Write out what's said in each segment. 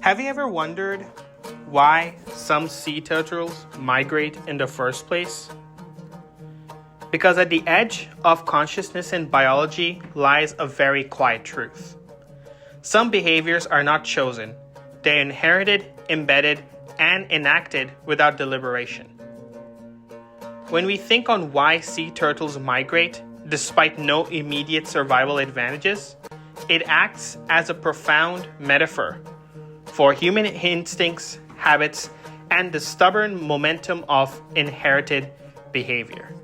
Have you ever wondered why some sea turtles migrate in the first place? Because at the edge of consciousness and biology lies a very quiet truth. Some behaviors are not chosen. They're inherited, embedded, and enacted without deliberation. When we think on why sea turtles migrate, despite no immediate survival advantages, it acts as a profound metaphor for human instincts, habits, and the stubborn momentum of inherited behavior.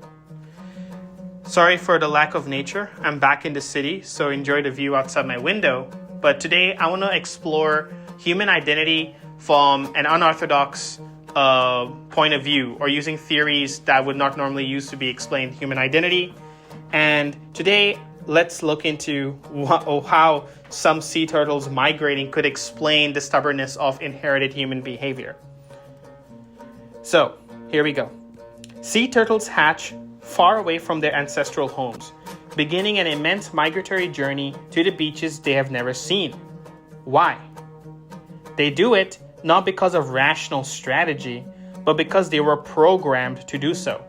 Sorry for the lack of nature. I'm back in the city, so enjoy the view outside my window. But today I want to explore human identity from an unorthodox point of view, or using theories that would not normally use to be explained human identity. And today, let's look into how some sea turtles migrating could explain the stubbornness of inherited human behavior. So, here we go. Sea turtles hatch far away from their ancestral homes, beginning an immense migratory journey to the beaches they have never seen. Why? They do it not because of rational strategy, but because they were programmed to do so.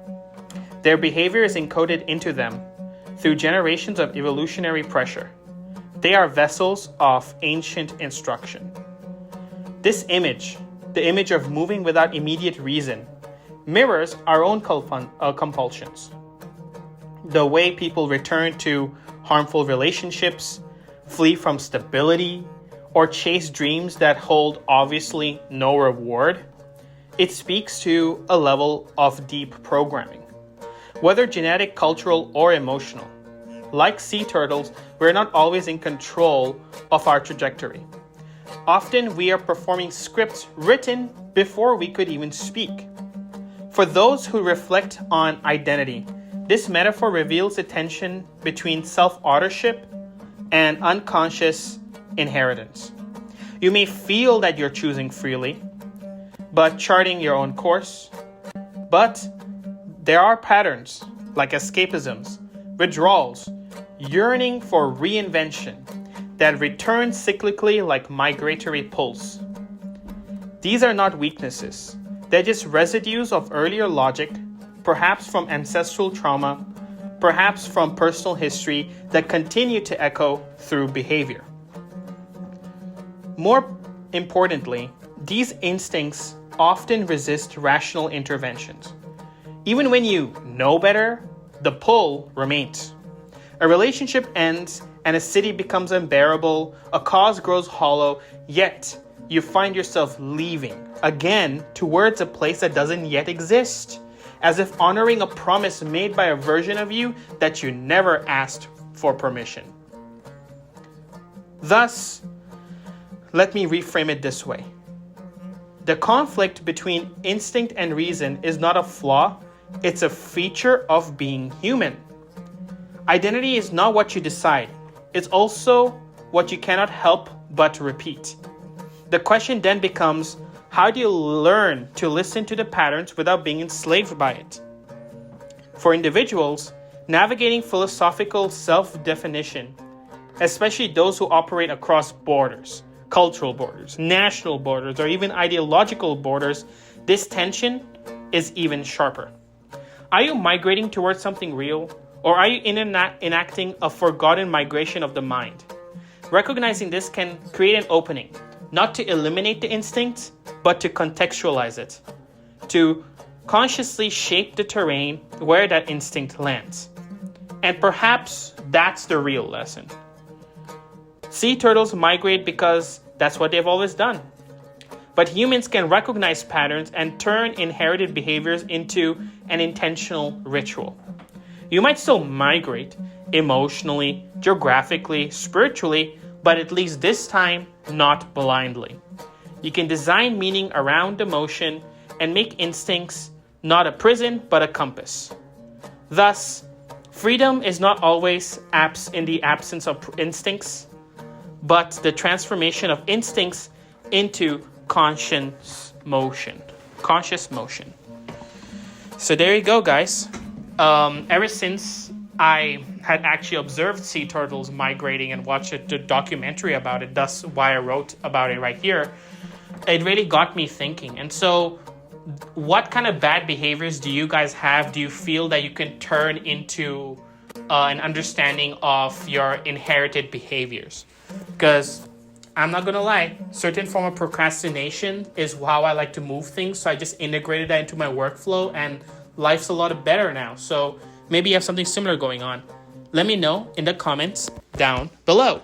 Their behavior is encoded into them through generations of evolutionary pressure. They are vessels of ancient instruction. This image, the image of moving without immediate reason, mirrors our own compulsions. The way people return to harmful relationships, flee from stability, or chase dreams that hold obviously no reward, it speaks to a level of deep programming, whether genetic, cultural, or emotional. Like sea turtles, we're not always in control of our trajectory. Often we are performing scripts written before we could even speak. For those who reflect on identity, this metaphor reveals the tension between self-authorship and unconscious inheritance. You may feel that you're choosing freely, but charting your own course. But there are patterns like escapisms, withdrawals, yearning for reinvention that return cyclically like migratory pulse. These are not weaknesses. They're just residues of earlier logic, perhaps from ancestral trauma, perhaps from personal history that continue to echo through behavior. More importantly, these instincts often resist rational interventions. Even when you know better, the pull remains. A relationship ends and a city becomes unbearable, a cause grows hollow, yet you find yourself leaving again towards a place that doesn't yet exist, as if honoring a promise made by a version of you that you never asked for permission. Thus, let me reframe it this way. The conflict between instinct and reason is not a flaw, it's a feature of being human. Identity is not what you decide, it's also what you cannot help but repeat. The question then becomes, how do you learn to listen to the patterns without being enslaved by it? For individuals, navigating philosophical self-definition, especially those who operate across borders, cultural borders, national borders, or even ideological borders, this tension is even sharper. Are you migrating towards something real, or are you enacting a forgotten migration of the mind? Recognizing this can create an opening, not to eliminate the instinct, but to contextualize it, to consciously shape the terrain where that instinct lands. And perhaps that's the real lesson. Sea turtles migrate because that's what they've always done. But humans can recognize patterns and turn inherited behaviors into an intentional ritual. You might still migrate emotionally, geographically, spiritually, but at least this time, not blindly. You can design meaning around emotion and make instincts not a prison, but a compass. Thus, freedom is not always in the absence of instincts, but the transformation of instincts into conscious motion. So there you go, guys. Ever since I had actually observed sea turtles migrating and watched a documentary about it. That's why I wrote about it right here. It really got me thinking. And so what kind of bad behaviors do you guys have? Do you feel that you can turn into an understanding of your inherited behaviors? Because I'm not going to lie, certain form of procrastination is how I like to move things. So I just integrated that into my workflow and life's a lot better now. So maybe you have something similar going on. Let me know in the comments down below.